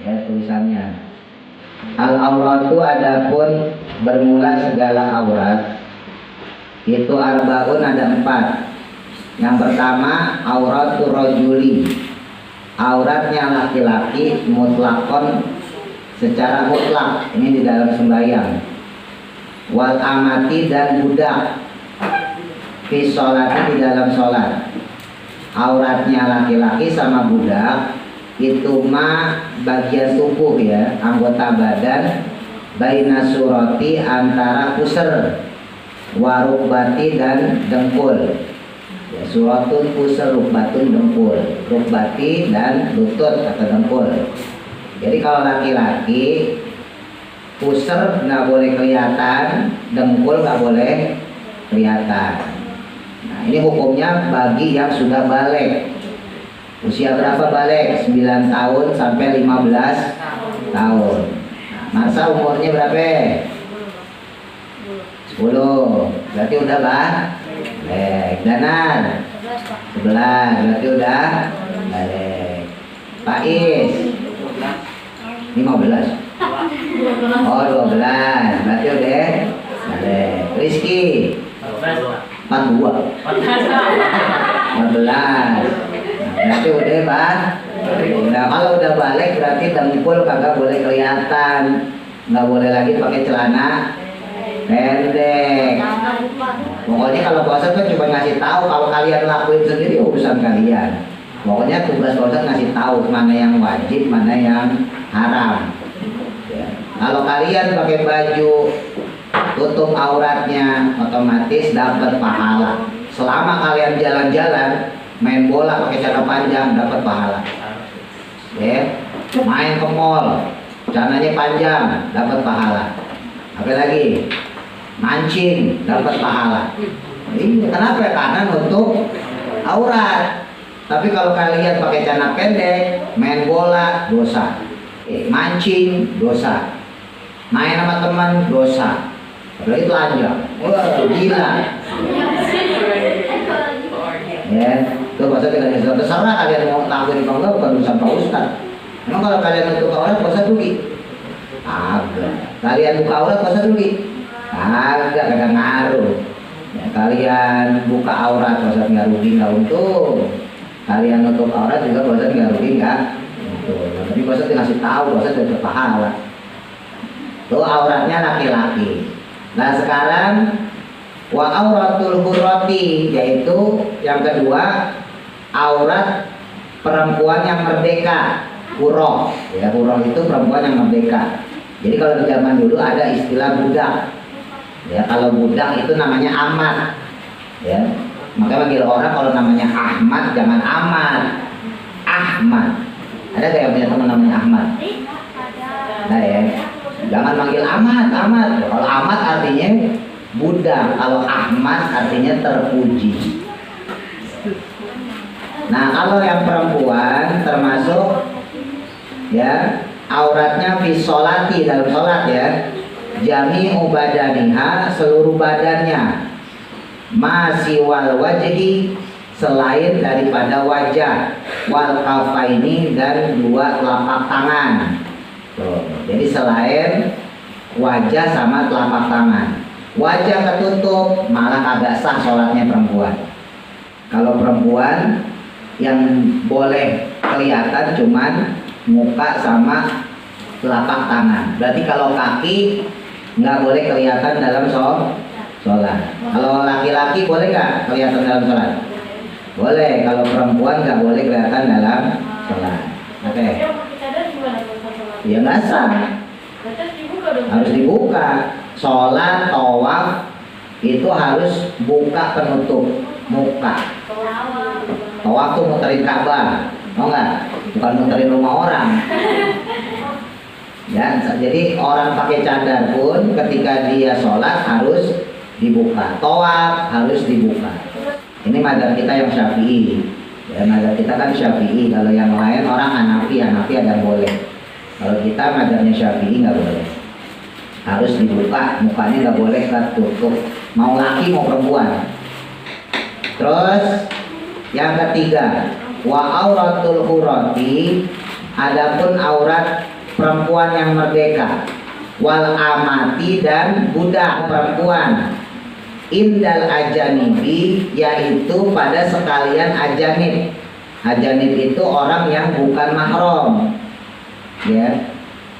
Ya tulisannya. Al auratu adapun bermula segala aurat itu arbaun ada 4. Yang pertama auratul rajuli, auratnya laki-laki mutlakon secara mutlak, ini di dalam sembahyang. Wal amati dan budak fi sholati di dalam sholat. Auratnya laki-laki sama budak itu mah bagian tubuh ya, anggota badan, baina surati antara pusar, warukbati dan dengkul. Ya, suratun pusar, rukbatun dengkul, rukbati dan lutut atau dengkul. Jadi kalau laki-laki pusar nggak boleh kelihatan, dengkul nggak boleh kelihatan. Nah ini hukumnya bagi yang sudah balik. Usia berapa balik? 9 tahun sampai 15 tahun. Nah, masa umurnya berapa? 10. Berarti udah balik. Danan 11. Berarti udah balik. Pais 15. Oh 12. Berarti udah balik. Rizky 42. 14. Berarti udah nah kalau udah balik berarti dengkul kagak boleh kelihatan, nggak boleh lagi pakai celana pendek. Pokoknya kalau puasa tuh cuma ngasih tahu, kalau kalian lakuin sendiri urusan kalian. Pokoknya tugas puasa ngasih tahu mana yang wajib, mana yang haram. Ya. Kalau kalian pakai baju tutup auratnya otomatis dapat pahala. Selama kalian jalan-jalan main bola pakai celana panjang dapat pahala. Ya, main ke mall celananya panjang dapat pahala. Apa lagi? Mancing dapat pahala. Ini kenapa? Karena nutup aurat. Tapi kalau kalian pakai celana pendek, main bola dosa. Mancing dosa. Main sama teman dosa. Apalagi telanjang. Wah, gila. Ya. Itu puasa tidak bisa, terserah kalian mau lakuin apa enggak, bukan urusan Pak Ustadz. Emang kalau kalian nutup aurat puasa rugi? Agak. Kalian buka aurat puasa rugi? Agak, kagak ngaruh. Ya, kalian buka aurat puasa nggak rugi, nggak untung. Kalian nutup aurat juga puasa nggak rugi, nggak untung. Tapi puasa dikasih tahu, puasa tidak berpahala. Tuh auratnya laki-laki. Nah sekarang wa auratul hurrati, yaitu yang kedua aurat perempuan yang merdeka, hurroh. Ya, hurroh itu perempuan yang merdeka. Jadi kalau di zaman dulu ada istilah budak. Ya, kalau budak itu namanya amat. Ya, makanya panggil orang kalau namanya Ahmad jangan Ahmad. Ahmad. Ada gak yang punya teman namanya Ahmad? Nah ya, jangan manggil Ahmad. Kalau Ahmad artinya budak, kalau Ahmad artinya terpuji. Nah kalau yang perempuan termasuk ya auratnya fi sholati, dalam sholat ya, jami'u badaniha, seluruh badannya, masih wal wajhi, selain daripada wajah, wal kafaini, dan 2 telapak tangan. Tuh, jadi selain wajah sama telapak tangan. Wajah ketutup malah agak sah sholatnya perempuan. Kalau perempuan yang boleh kelihatan cuman muka sama telapak tangan. Berarti kalau kaki nggak boleh kelihatan dalam sholat. Kalau laki-laki boleh nggak kelihatan dalam sholat? Boleh. Kalau perempuan nggak boleh kelihatan dalam sholat. Oke. Ya nggak sah. Harus dibuka. Sholat, tawaf itu harus buka penutup muka. Tawaf tuh muterin Ka'bah, mau nggak? Bukan muterin rumah orang. Ya, jadi orang pakai cadar pun ketika dia sholat harus dibuka. Tawaf harus dibuka. Ini mazhab kita yang Syafi'i. Ya, mazhab kita kan Syafi'i. Kalau yang lain orang Hanafi ada yang boleh. Kalau kita mazhabnya Syafi'i nggak boleh. Harus dibuka, mukanya nggak boleh tertutup. Mau laki mau perempuan. Terus yang ketiga, wa auratul hurati, adapun aurat perempuan yang merdeka, wal amati dan budak perempuan, indal ajanibi yaitu pada sekalian ajanib. Ajanib itu orang yang bukan mahram, ya.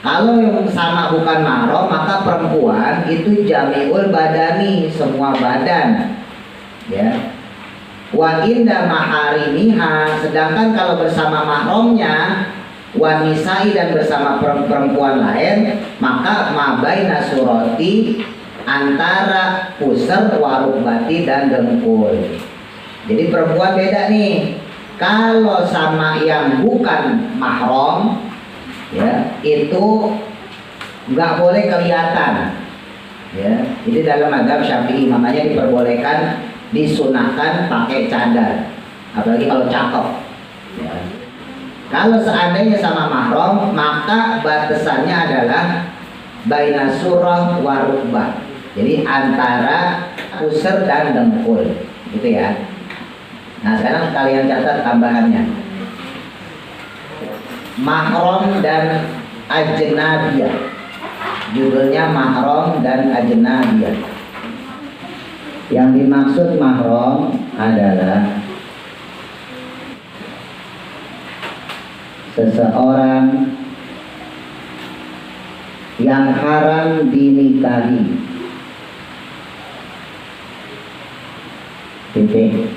Kalau yang sama bukan mahram maka perempuan itu jami'ul badani, semua badan, ya. Wa inda maharimiha, sedangkan kalau bersama mahramnya wanisai dan bersama perempuan lain maka mabaina surati, antara pusar warukbati dan dengkul. Jadi perempuan beda nih. Kalau sama yang bukan mahram, ya itu nggak boleh kelihatan, ya. Jadi dalam mazhab Syafi'i makanya diperbolehkan, disunahkan pakai cadar, apalagi kalau cakep, ya. Kalau seandainya sama mahram maka batasannya adalah baina surah wa rukbah, jadi antara pusar dan dengkul, gitu ya. Nah sekarang kalian catat tambahannya, mahram dan ajnabiyah. Judulnya mahram dan ajnabiyah. Yang dimaksud mahram adalah seseorang yang haram dinikahi. Titik.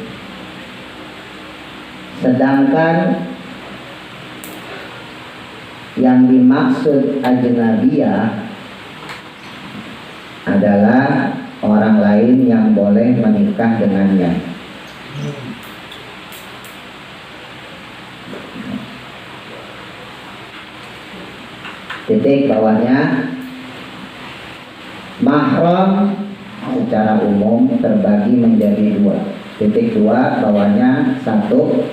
Sedangkan yang dimaksud ajnabiyah adalah orang lain yang boleh menikah dengannya. Titik bawahnya, mahram secara umum terbagi menjadi dua. Titik dua bawahnya, satu,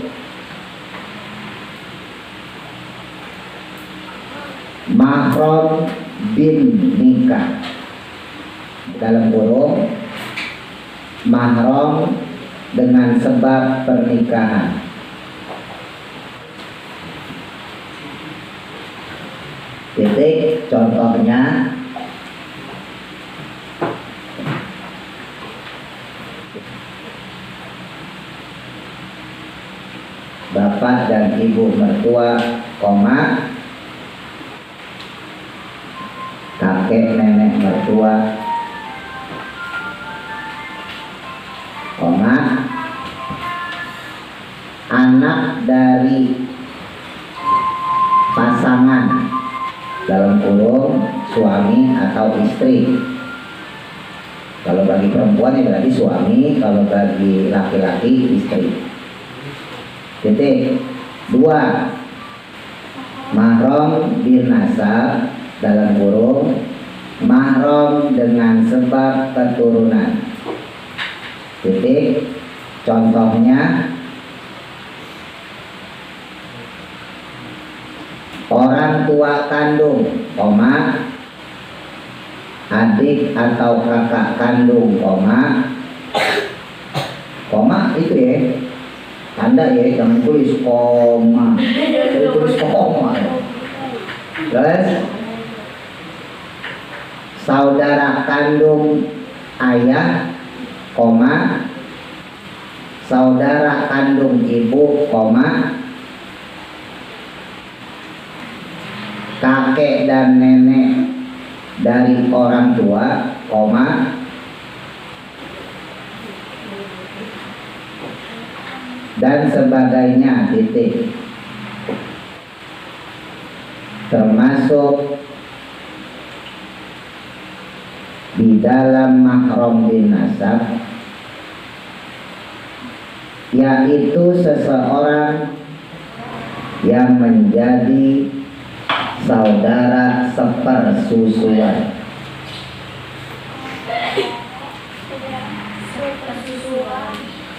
mahram bin nikah, dalam kurung mahram dengan sebab pernikahan. Titik contohnya, bapak dan ibu mertua, koma, kakek nenek mertua, koma, anak dari pasangan, dalam kurung suami atau istri. Kalau bagi perempuan ya berarti suami, kalau bagi laki-laki istri. Titik dua, mahram bin nasab, dalam kurung mahram dengan sebab keturunan. Titik contohnya, orang tua kandung, koma, adik atau kakak kandung, koma, itu ya, tanda ya, jangan tulis koma, tulis koma. Terus saudara kandung ayah, koma, saudara kandung ibu, koma, kakek dan nenek dari orang tua, koma, dan sebagainya, titik. Termasuk di dalam mahram bin nasab, yaitu seseorang yang menjadi saudara sepersusuan.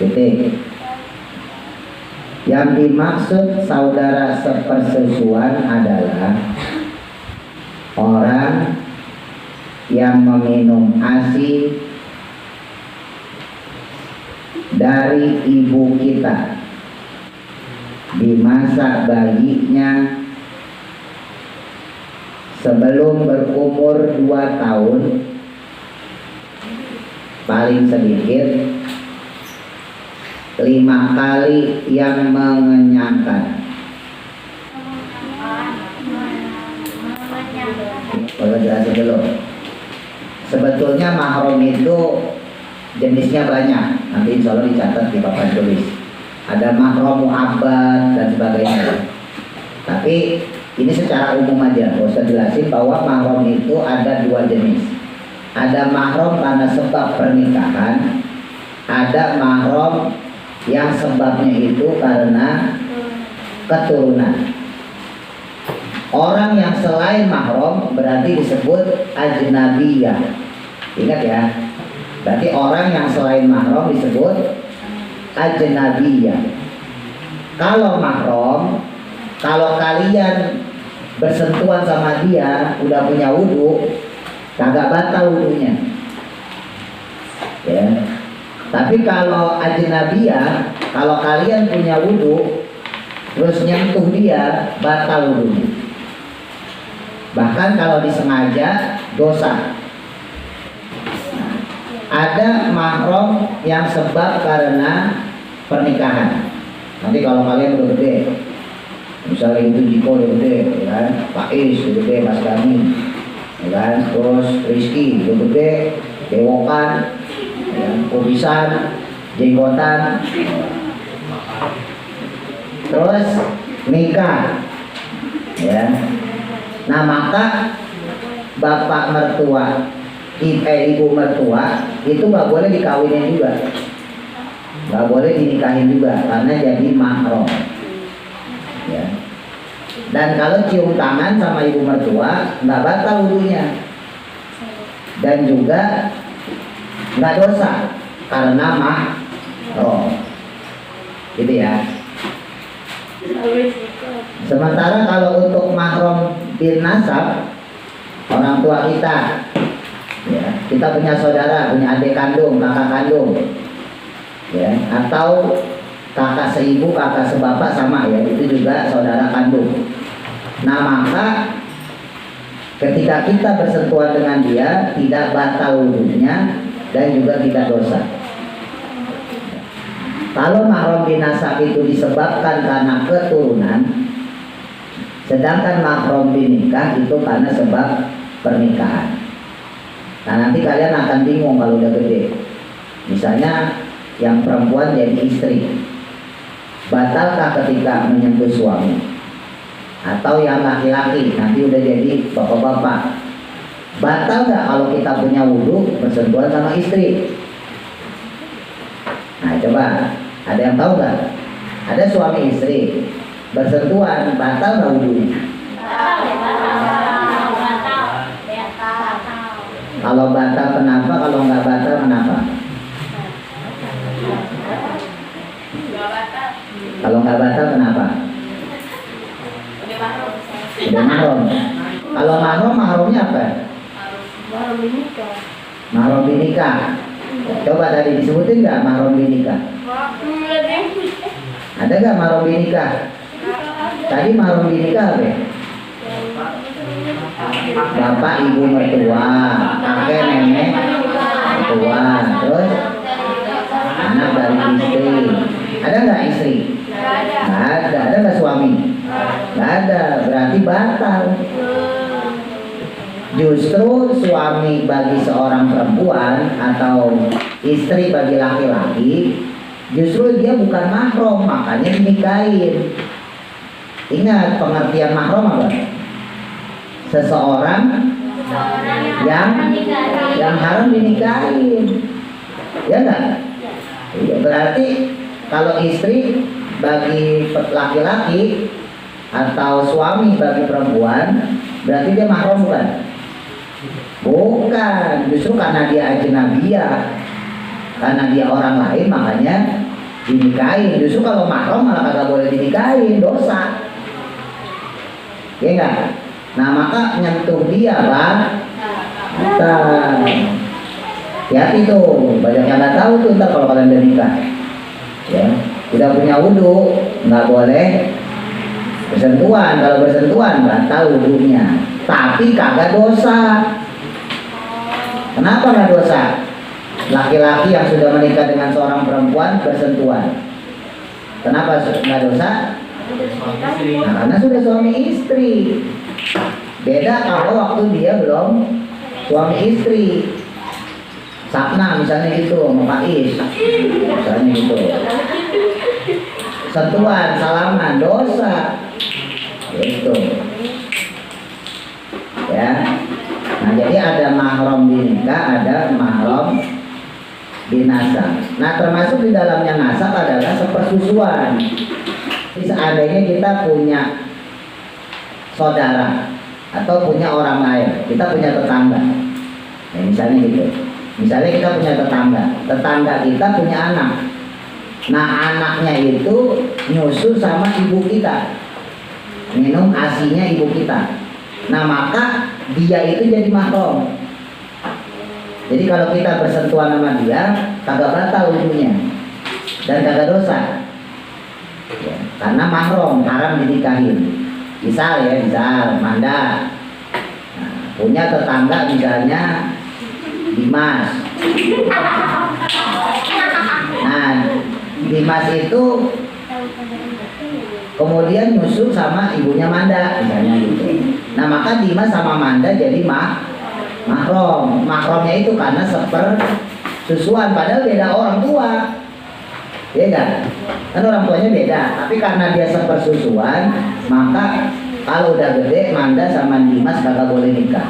Titik. Yang dimaksud saudara sepersusuan adalah orang yang meminum ASI dari ibu kita di masa bayinya sebelum berumur 2 tahun paling sedikit 5 kali yang mengenyangkan. Kalau jelasin dulu, sebetulnya mahram itu jenisnya banyak. Nanti insya Allah dicatat di papan tulis. Ada mahram mu'abbad dan sebagainya. Tapi ini secara umum aja. Gak usah jelasin bahwa mahram itu ada 2 jenis. Ada mahram karena sebab pernikahan. Ada mahram yang sebabnya itu karena keturunan. Orang yang selain mahram berarti disebut ajnabiyah. Ingat ya. Berarti orang yang selain mahram disebut ajnabiyah. Kalau mahram, kalau kalian bersentuhan sama dia udah punya wudu, kagak batal wudunya. Ya. Tapi kalau ajnabiyah, kalau kalian punya wudu terus nyentuh dia, batal wudunya. Bahkan kalau disengaja dosa. Ada mahram yang sebab karena pernikahan. Nanti kalau kalian udah gede, misalnya itu Jiko udah gede, ya kan? Pak Is udah gede, Mas Kami, ya kan? Terus Rizky udah gede, Dewokan, ya, Kubisan, Jenggotan, terus nikah, ya. Nah maka bapak mertua, ibu mertua itu nggak boleh dikawinin juga, nggak boleh dinikahin juga karena jadi mahram. Ya. Dan kalau cium tangan sama ibu mertua nggak batal wudunya dan juga nggak dosa karena mahram. Gitu ya. Sementara kalau untuk mahram bin nasab, orang tua kita, ya, kita punya saudara, punya adik kandung, kakak kandung, ya, atau kakak seibu, kakak sebapak sama ya, itu juga saudara kandung. Nah maka ketika kita bersentuhan dengan dia tidak batal wudunya dan juga tidak dosa. Kalau mahram bin nasab itu disebabkan karena keturunan, sedangkan mahram bin nikah itu karena sebab pernikahan. Nah nanti kalian akan bingung kalau udah gede. Misalnya yang perempuan jadi istri, batalkah ketika menyentuh suami? Atau yang laki-laki nanti udah jadi bapak-bapak, batal nggak kalau kita punya wudu bersentuhan sama istri? Nah coba, ada yang tahu nggak? Ada suami istri bersentuhan, batal nggak wudunya? Kalau batal kenapa? Kalau nggak batal kenapa? Kalau nggak batal kenapa? Udah mahram. Kalau mahram, mahramnya apa? Mahram binikah. Coba tadi disebutin nggak mahram binikah? Ada nggak mahram binikah? Tadi mahram binikah apa? Bapak ibu mertua, kakek nenek mertua, terus anak dari istri. Ada nggak istri? Nggak ada. Ada nggak suami? Nggak ada. Berarti batal. Justru suami bagi seorang perempuan atau istri bagi laki-laki, justru dia bukan mahram, makanya dinikahin. Ingat pengertian mahram apa? Seseorang yang haram dinikahin, ya enggak? Berarti kalau istri bagi laki-laki atau suami bagi perempuan, berarti dia mahram bukan? Bukan, justru karena dia ajnabiyah, karena dia orang lain makanya dinikahin. Justru kalau mahram malah kagak boleh dinikahin, dosa. Ya enggak? Nah maka nyentuh dia Bang. Ya itu banyak yang nggak tahu tuh ntar kalau kalian udah nikah, ya udah punya wudu nggak boleh Bersentuhan, kalau bersentuhan batal wudunya, tapi kagak dosa. Kenapa nggak dosa? Laki-laki yang sudah menikah dengan seorang perempuan bersentuhan, kenapa nggak dosa? Nah, karena sudah suami istri. Beda kalau waktu dia belum suami istri. Sapna misalnya gitu, sama Pak Is misalnya gitu, sentuhan, salaman, dosa gitu ya. Nah jadi ada mahram di nikah, ada mahram di nasab. Nah termasuk di dalamnya nasab adalah sepersusuan. Jadi seandainya kita punya saudara atau punya orang lain, kita punya tetangga ya, misalnya gitu. Misalnya kita punya tetangga kita punya anak. Nah anaknya itu nyusu sama ibu kita, minum asinya ibu kita. Nah maka dia itu jadi mahram. Jadi kalau kita bersentuhan sama dia, kagak batal wudunya dan kagak dosa ya, karena mahram, haram dinikahin. Misal Manda punya tetangga misalnya Dimas. Nah Dimas itu kemudian nyusul sama ibunya Manda misalnya gitu. Nah maka Dimas sama Manda jadi mahram. Mahramnya itu karena sepersusuan, padahal beda orang tua. Beda. Kan orang tuanya beda, tapi karena dia sepersusuan, maka kalau udah gede Manda sama Dimas kagak boleh nikah.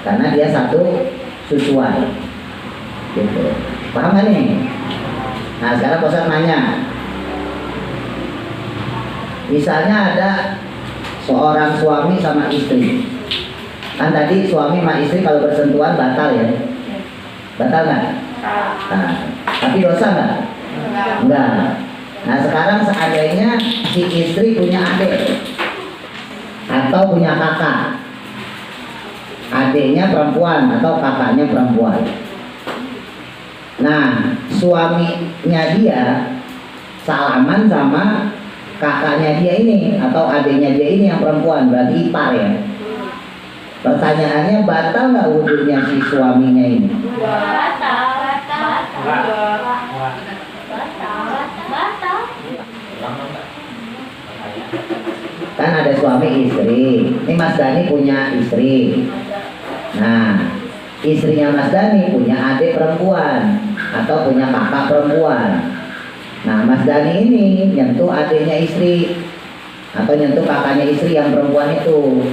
Karena dia satu susuan. Gitu. Paham gak nih? Nah, sekarang Ustaz nanya. Misalnya ada seorang suami sama istri. Kan tadi suami sama istri kalau bersentuhan batal ya? Batal nggak? Nah, tapi dosa nggak? Enggak. Nah sekarang seandainya si istri punya adik atau punya kakak, adiknya perempuan atau kakaknya perempuan. Nah suaminya dia salaman sama kakaknya dia ini atau adiknya dia ini yang perempuan, berarti ipar ya. Pertanyaannya batal nggak wudunya si suaminya ini? Kan ada suami istri. Ini Mas Dani punya istri. Nah, istrinya Mas Dani punya adik perempuan atau punya kakak perempuan. Nah, Mas Dani ini nyentuh adiknya istri atau nyentuh kakaknya istri yang perempuan itu.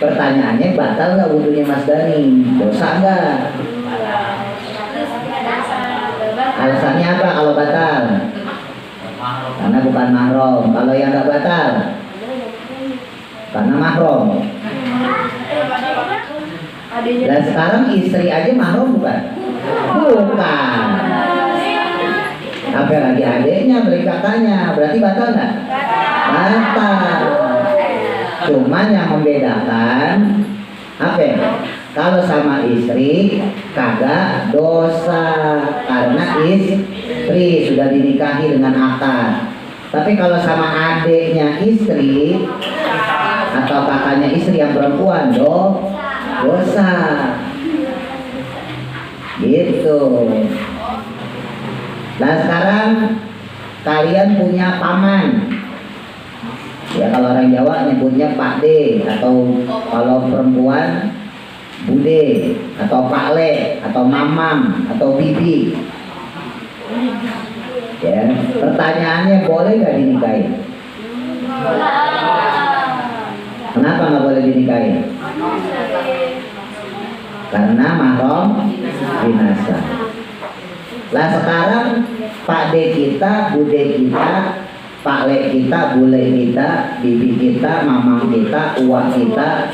Pertanyaannya batal nggak wudunya Mas Dani? Dosa nggak? Alasannya apa kalau batal? Karena bukan mahram. Kalau yang nggak batal? Karena mahram. Dan sekarang istri aja mahram bukan? Bukan. Apa lagi adiknya, beli kakaknya, berarti batal nggak? Batal. Cuman yang membedakan apa ya? Kalau sama istri kagak dosa karena istri sudah dinikahi dengan akad. Tapi kalau sama adiknya istri atau kakaknya istri yang perempuan dosa. Gitu. Nah sekarang kalian punya paman. Ya kalau orang Jawa nyebutnya Pak D atau kalau perempuan Bude atau Pak Le atau Mamam atau Bibi. Ya, pertanyaannya boleh nggak dinikahin? Kenapa nggak boleh dinikahin? Karena mahram binasa. Lah sekarang Pak D kita, Bude kita, Pak Le kita, Bule kita, Bibi kita, Mamang kita, Uwak kita,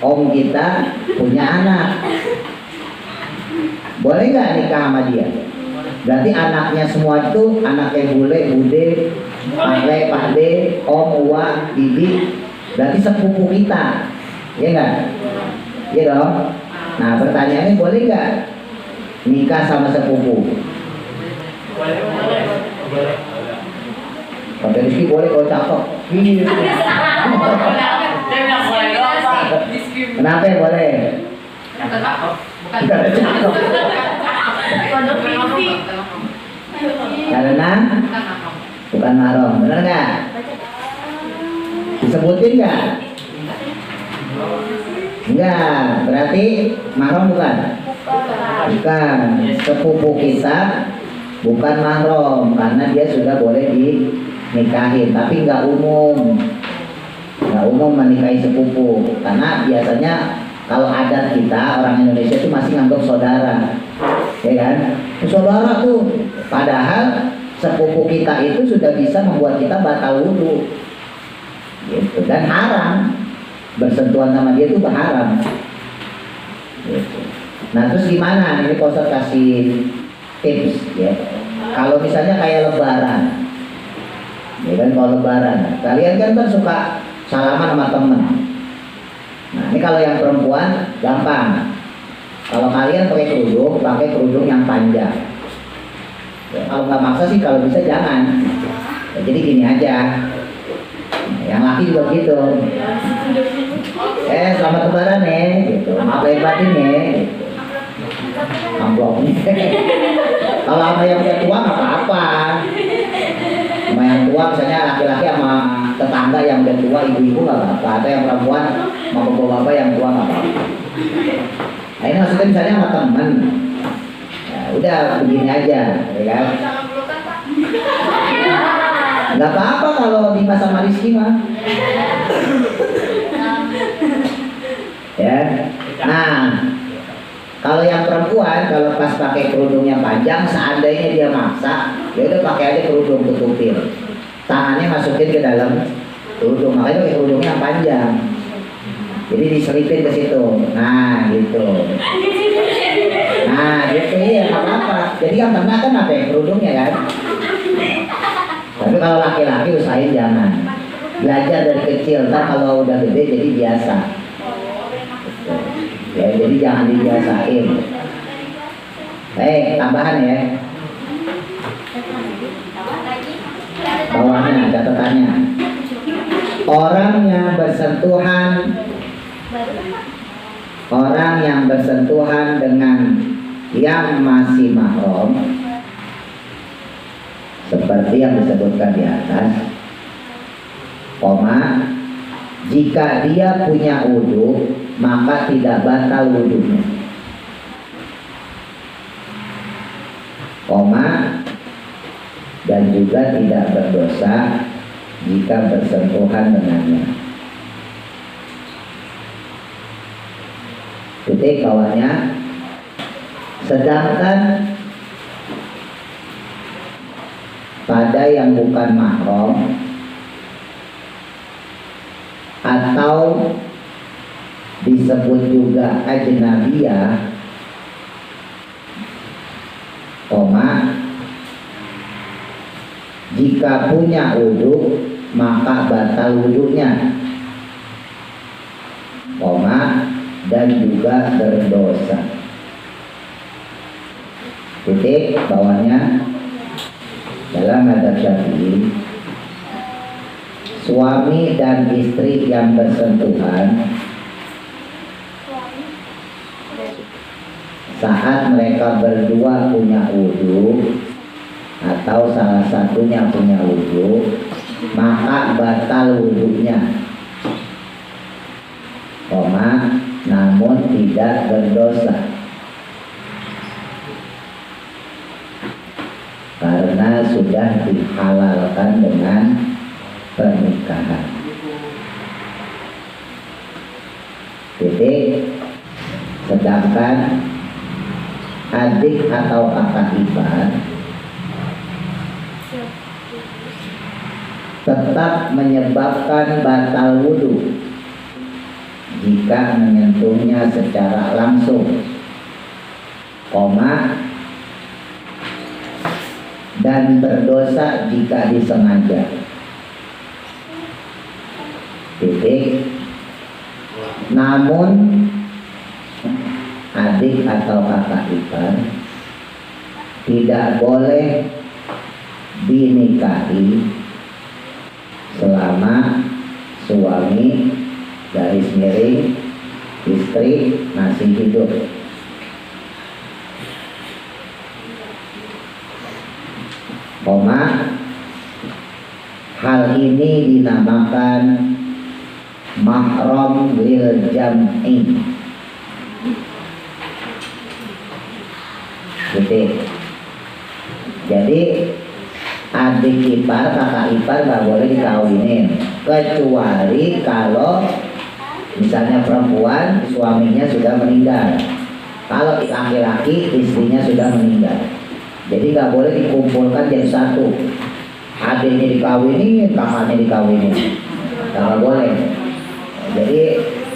Om kita punya anak. Boleh nggak nikah sama dia? Berarti anaknya semua itu anaknya Bule, Bude, Pak Le, Pak D, Om, Uwak, Bibi. Berarti sepupu kita, ya nggak? Iya dong. Nah pertanyaannya boleh nggak nikah sama sepupu? Pakai Rizky boleh kalau cakep. Kenapa ya boleh? Bukan cakep. Karena bukan mahram, benar nggak? Disebutin nggak? Enggak, berarti mahram bukan? Bukan. Sepupu kita bukan mahram karena dia sudah boleh dinikahin, tapi nggak umum menikahi sepupu, karena biasanya kalau adat kita orang Indonesia itu masih nganggap saudara, ya kan? Saudara tuh, padahal sepupu kita itu sudah bisa membuat kita batal wudhu, gitu. Dan haram bersentuhan sama dia itu haram, gitu. Nah terus gimana? Ini Pak Ustadz kasih tips ya. Kalau misalnya kayak lebaran, ya kan, kalau lebaran kalian kan suka salaman sama temen. Nah ini kalau yang perempuan gampang. Kalau kalian pakai kerudung yang panjang. Ya, kalau nggak maksa sih kalau bisa jangan. Ya, jadi gini aja. Nah, yang laki juga gitu. Selamat lebaran ya, gitu. Maaf lahir batin ya, gitu. Amplopnya. Kalau sama yang udah tua nggak apa-apa. Sama yang tua misalnya laki-laki sama tetangga yang udah tua, ibu-ibu nggak apa-apa. Atau yang perempuan sama bapak-bapak yang tua nggak apa-apa. Nah ini maksudnya misalnya sama temen. Ya udah begini aja, ya kan? Nggak apa-apa kalau Dimas sama Rizky mah. Ya. Nah, kalau yang perempuan, kalau pas pakai kerudungnya panjang, seandainya dia maksa, ya udah pakai aja kerudung tutupin. Tangannya masukin ke dalam kerudung, makanya pakai kerudungnya yang panjang. Jadi diselipin ke situ. Nah, gitu. Nah, gitu ya, nggak apa-apa. Jadi yang kena kan apa ya, kerudungnya kan. Tapi kalau laki-laki usahain jangan. Belajar dari kecil, ntar kalau udah gede jadi biasa. Ya, jadi jangan dibiasain. Tambahan ya. Bawahnya catatannya. Orang yang bersentuhan dengan yang masih mahram, seperti yang disebutkan di atas, jika dia punya wudhu maka tidak batal wudhunya, dan juga tidak berdosa jika bersentuhan dengannya. Titik kawannya. Sedangkan pada yang bukan mahram atau disebut juga ajnabiyah, jika punya wudhu maka batal wudhunya, dan juga berdosa. Titik bawahnya. Dalam madzhab Syafi'i, suami dan istri yang bersentuhan saat mereka berdua punya wudhu atau salah satunya punya wudhu, maka batal wudhunya, namun tidak berdosa, karena sudah dihalalkan dengan pernikahan. Titik. Sedangkan adik atau kakak ipar tetap menyebabkan batal wudhu jika menyentuhnya secara langsung, dan berdosa jika disengaja. Titik. Namun adik atau kakak ipar tidak boleh dinikahi selama suami garis miring istri masih hidup. Koma, hal ini dinamakan mahram lil jam'i. Titik. Jadi adik ipar, kakak ipar nggak boleh dikawinin kecuali kalau misalnya perempuan suaminya sudah meninggal. Kalau laki-laki istrinya sudah meninggal. Jadi nggak boleh dikumpulkan jadi satu. Adiknya dikawinin, kakaknya dikawinin. Nggak boleh. Jadi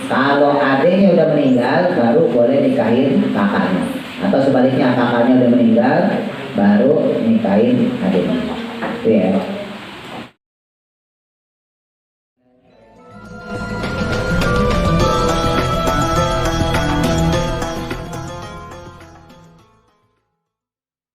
kalau adiknya udah meninggal baru boleh nikahin kakaknya. Atau sebaliknya kakaknya udah meninggal baru nikahin adiknya. Itu ya.